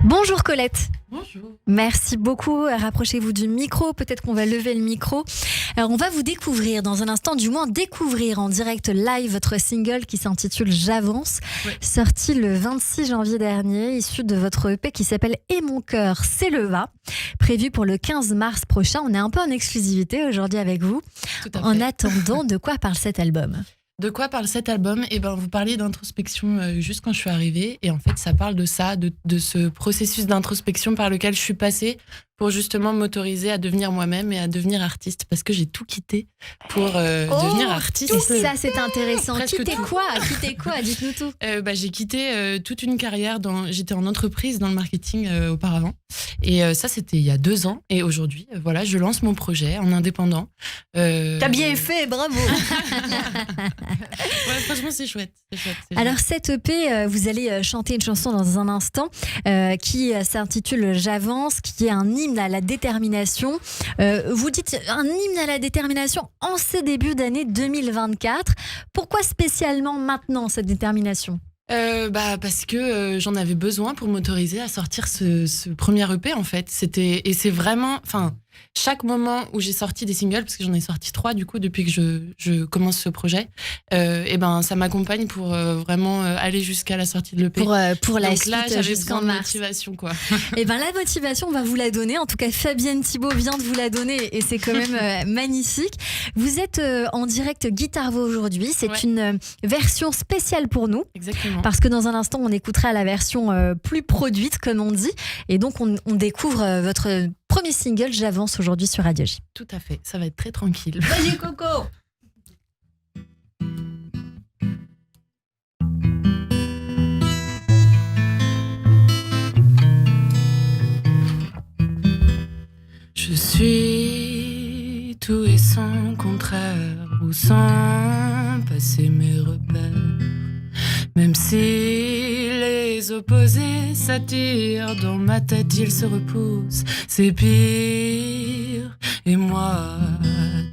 Bonjour Colette. Bonjour. Merci beaucoup. Rapprochez-vous du micro. Peut-être qu'on va lever le micro. Alors, on va vous découvrir dans un instant, du moins découvrir en direct live votre single qui s'intitule J'avance, sorti le 26 janvier dernier, issu de votre EP qui s'appelle Et mon cœur s'éleva, prévu pour le 15 mars prochain. On est un peu en exclusivité aujourd'hui avec vous. Tout à fait. En attendant, de quoi parle cet album ? De quoi parle cet album ? Vous parliez d'introspection juste quand je suis arrivée. Et en fait, ça parle de ça, de ce processus d'introspection par lequel je suis passée pour justement m'autoriser à devenir moi-même et à devenir artiste. Parce que j'ai tout quitté pour devenir artiste. Tout ça, c'est intéressant. Presque Quitter tout. quoi ? Dites-nous tout. J'ai quitté toute une carrière. J'étais en entreprise dans le marketing auparavant. Et ça, c'était il y a 2 ans. Et aujourd'hui, voilà, je lance mon projet en indépendant. T'as bien fait, bravo. Ouais, franchement, c'est chouette. Alors, cette EP, vous allez chanter une chanson dans un instant qui s'intitule J'avance, qui est un hymne à la détermination. Vous dites un hymne à la détermination en ces débuts d'année 2024. Pourquoi spécialement maintenant cette détermination ? Parce que j'en avais besoin pour m'autoriser à sortir ce premier EP en fait. Et c'est vraiment, chaque moment où j'ai sorti des singles, parce que j'en ai sorti 3 du coup depuis que je commence ce projet, ça m'accompagne pour vraiment aller jusqu'à la sortie de l'EP. Pour la Donc suite là, j'avais jusqu'en besoin de mars. motivation quoi. La motivation, on va vous la donner. En tout cas, Fabienne Thibault vient de vous la donner et c'est quand même magnifique. Vous êtes en direct Guitare Voix aujourd'hui. C'est une version spéciale pour nous. Exactement. Parce que dans un instant, on écoutera la version plus produite, comme on dit. Et donc, on découvre votre premier single, J'avance, aujourd'hui sur Radio J. Tout à fait, ça va être très tranquille. Vas-y, Coco. Je suis tout et son contraire, ou sans passer mes repères. Même si les opposés s'attirent, dans ma tête ils se repoussent, c'est pire. Et moi,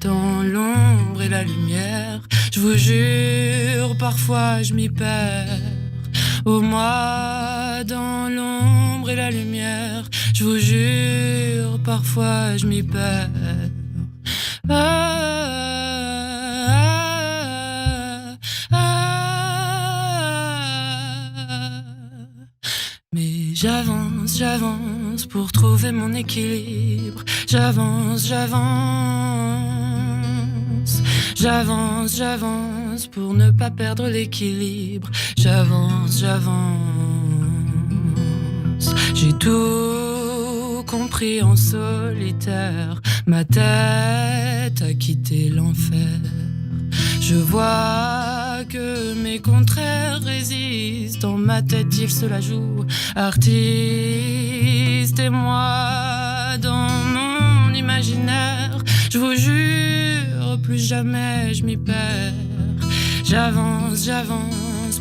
dans l'ombre et la lumière, je vous jure, parfois je m'y perds. Oh moi, dans l'ombre et la lumière, je vous jure, parfois je m'y perds. Mais j'avance pour trouver mon équilibre. J'avance pour ne pas perdre l'équilibre. J'avance. J'ai tout compris en solitaire. Ma tête a quitté l'enfer. Je vois que mes contraires résistent. Dans ma tête, ils se la jouent. Artiste et moi, dans mon imaginaire, je vous jure, plus jamais je m'y perds. J'avance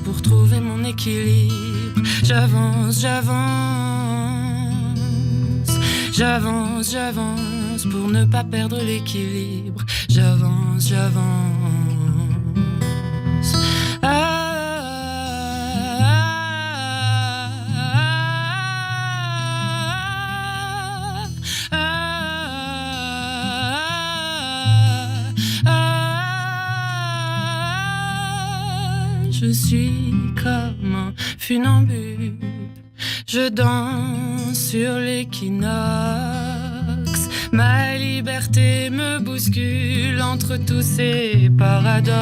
pour trouver mon équilibre. J'avance pour ne pas perdre l'équilibre. J'avance. Je suis comme un funambule. Je danse sur l'équinoxe. Ma liberté me bouscule entre tous ces paradoxes.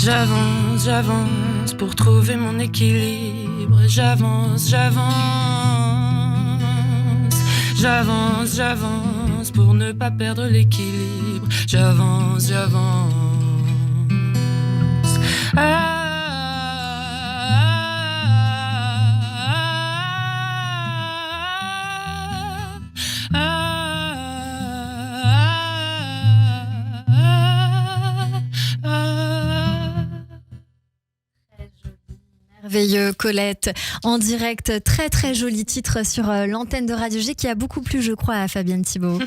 J'avance pour trouver mon équilibre. J'avance pour ne pas perdre l'équilibre. J'avance. merveilleux, Colette, en direct. Très très joli titre sur l'antenne de Radio G qui a beaucoup plu, je crois, à Fabienne Thibault.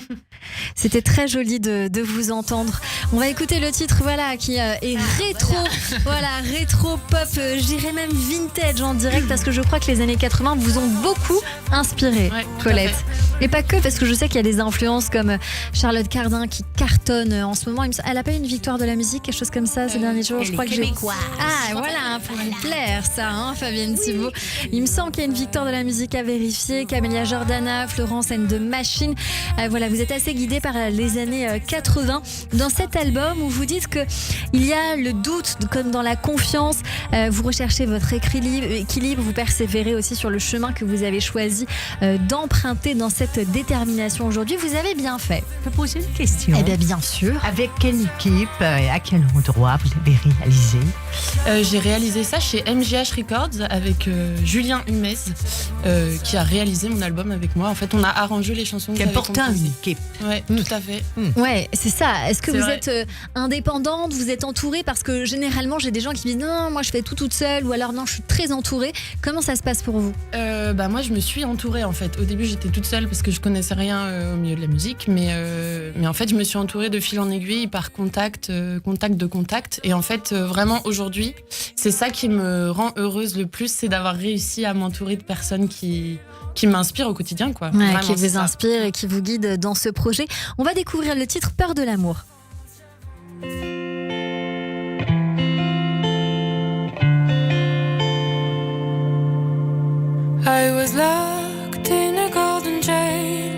C'était très joli de vous entendre. On va écouter le titre, voilà, qui est rétro, voilà, rétro pop, j'irais même vintage en direct parce que je crois que les années 80 vous ont beaucoup inspiré, Colette. Et pas que, parce que je sais qu'il y a des influences comme Charlotte Cardin qui cartonne en ce moment. Elle a pas eu une victoire de la musique, quelque chose comme ça ces derniers jours. Je crois que voilà, pour vous plaire ça, hein, Fabienne Thibault. Il me semble qu'il y a une victoire de la musique à vérifier. Camélia Jordana, Florence and the Machine. Voilà, vous êtes assez guidés par les années 80 dans cet album où vous dites que il y a le doute comme dans la confiance. Vous recherchez votre équilibre, vous persévérez aussi sur le chemin que vous avez choisi d'emprunter dans cette détermination aujourd'hui. Vous avez bien fait. Je peux poser une question? Eh bien sûr. Avec quelle équipe et à quel endroit vous avez réalisé? J'ai réalisé ça chez MGH Records avec Julien Humez qui a réalisé mon album avec moi. En fait, on a arrangé les chansons. C'est important, une équipe. Ouais, tout à fait. Ouais, c'est ça. Est-ce que vous êtes indépendante, vous êtes entourée? Parce que généralement, j'ai des gens qui disent non, moi je fais tout toute seule, ou alors non, je suis très entourée. Comment ça se passe pour vous? Moi, je me suis entourée en fait. Au début, j'étais toute seule parce que je connaissais rien au milieu de la musique, mais en fait, je me suis entourée de fil en aiguille par contact. Et en fait, vraiment aujourd'hui, c'est ça qui me rend heureuse le plus, c'est d'avoir réussi à m'entourer de personnes qui m'inspirent au quotidien, quoi. Ouais, vraiment, qui vous inspirent et qui vous guident dans ce projet. On va découvrir le titre Peur de l'amour. I was locked in a golden jail.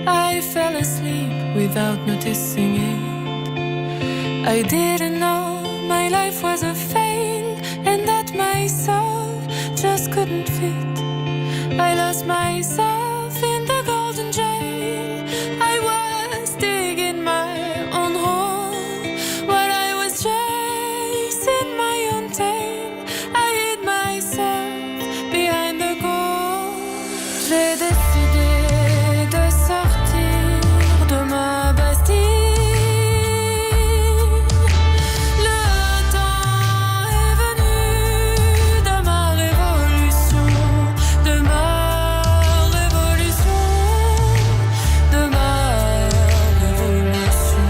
I fell asleep without noticing it. I didn't know my life was a fail and that my soul just couldn't fit. I lost myself in the golden jail. I was digging my own hole while I was chasing my own tail. I hid myself behind the goal. J'ai décidé de sortir de ma Bastille. Le temps est venu de ma révolution, de ma révolution, de ma révolution.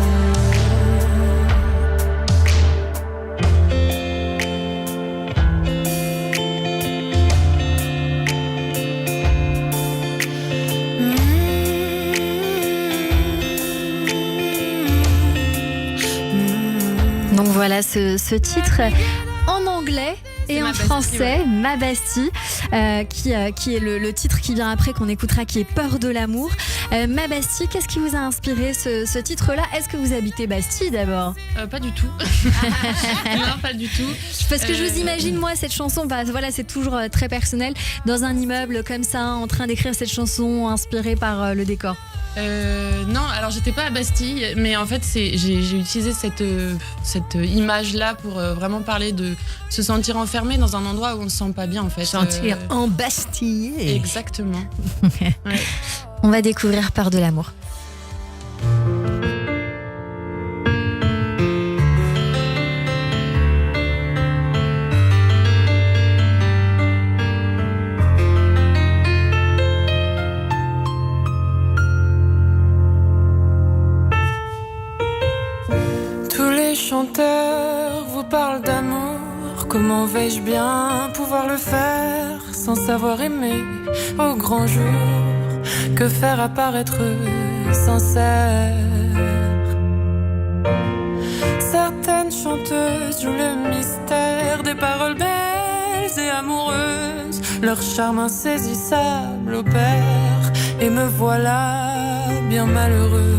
Donc voilà ce titre en anglais et en français, Ma Bastille, qui est le titre qui vient après, qu'on écoutera, qui est Peur de l'amour. Ma Bastille, qu'est-ce qui vous a inspiré ce titre-là? Est-ce que vous habitez Bastille d'abord? Pas du tout. Non, pas du tout. Parce que je vous imagine, moi, cette chanson, voilà, c'est toujours très personnel, dans un immeuble comme ça, en train d'écrire cette chanson inspirée par le décor. Non, alors j'étais pas à Bastille, mais en fait j'ai utilisé cette image-là pour vraiment parler de se sentir enfermé dans un endroit où on ne se sent pas bien en fait. Sentir embastillé. Exactement. Ouais. On va découvrir Peur de l'amour. Chanteurs vous parlent d'amour, comment vais-je bien pouvoir le faire sans savoir aimer au grand jour? Que faire à part être sincère? Certaines chanteuses jouent le mystère des paroles belles et amoureuses, leur charme insaisissable opère, et me voilà bien malheureuse.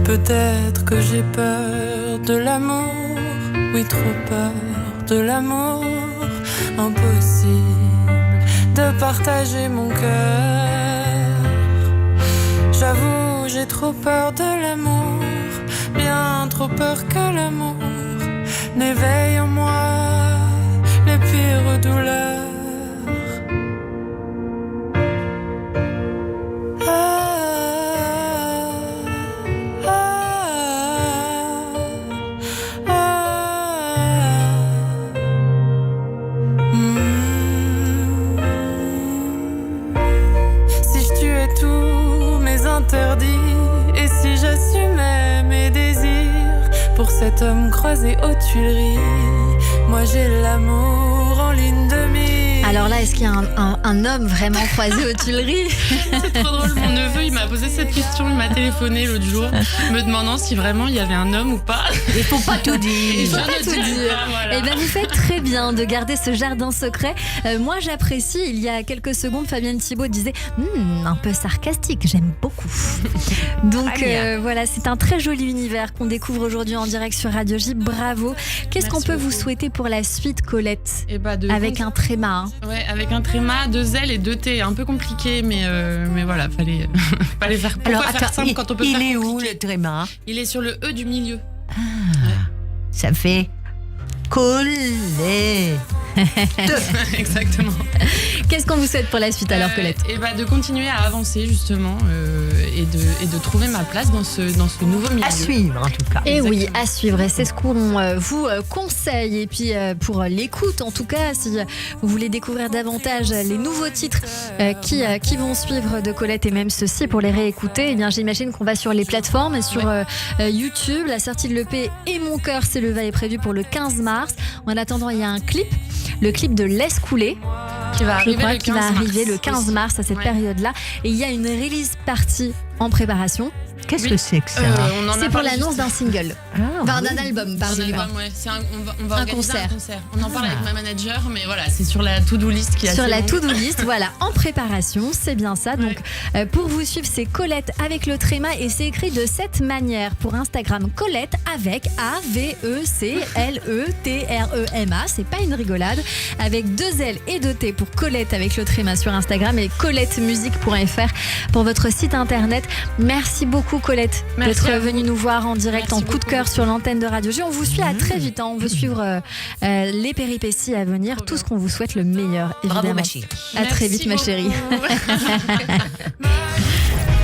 Peut-être que j'ai peur de l'amour, oui trop peur de l'amour. Impossible de partager mon cœur. J'avoue, j'ai trop peur de l'amour, bien trop peur que l'amour n'éveille en moi les pires douleurs. interdit. Et si j'assumais mes désirs pour cet homme croisé aux Tuileries, moi j'ai l'amour en ligne de mire. Alors là, est-ce qu'il y a un homme vraiment croisé aux Tuileries? C'est trop drôle, mon neveu il m'a posé cette question, il m'a téléphoné l'autre jour me demandant si vraiment il y avait un homme ou pas. Il faut pas tout dire. Il faut pas tout dire. Voilà. Et bien vous faites très bien de garder ce jardin secret. Moi j'apprécie, il y a quelques secondes, Fabienne Thibault disait un peu sarcastique, j'aime beaucoup. Donc voilà, c'est un très joli univers qu'on découvre aujourd'hui en direct sur Radio J. Bravo. Qu'est-ce qu'on peut vous souhaiter pour la suite, Colette? Avec un tréma. Ouais, avec un tréma, 2 L et 2 T, un peu compliqué, mais voilà, fallait faire. Pourquoi faire simple quand on peut faire compliqué? Il est où le tréma? Il est sur le E du milieu. Ça fait coller. Exactement. Qu'est-ce qu'on vous souhaite pour la suite alors, Colette? De continuer à avancer justement et de trouver ma place dans ce nouveau milieu. À suivre en tout cas. Et oui, à suivre. Et c'est ce qu'on vous conseille. Et puis pour l'écoute, en tout cas, si vous voulez découvrir davantage les nouveaux titres qui vont suivre de Colette et même ceux-ci pour les réécouter, eh bien j'imagine qu'on va sur les plateformes et sur YouTube. La sortie de l'EP Et mon cœur s'éleva est prévue pour le 15 mars. En attendant, il y a un clip. Le clip de Laisse couler qui va arriver le 15 mars à cette période-là. Et il y a une release party en préparation. Qu'est-ce que c'est que ça? C'est pour l'annonce d'un single. D'un album, pardonnez-moi. On va organiser un concert. On en parle avec ma manager, mais voilà, c'est sur la to-do list qui est sur assez la longue. to-do list, voilà, en préparation, c'est bien ça. Donc, pour vous suivre, c'est Colette avec le tréma et c'est écrit de cette manière pour Instagram. Colette avec AVECLETREMA. C'est pas une rigolade. Avec 2 L et 2 T pour Colette avec le tréma sur Instagram et colettemusique.fr pour votre site internet. Merci beaucoup, Colette, d'être venue nous voir en direct en coup de cœur sur l'antenne de Radio J. On vous suit à très vite. On veut suivre les péripéties à venir. Tout ce qu'on vous souhaite, le meilleur, évidemment. Bravo, ma chérie. À très vite, ma chérie.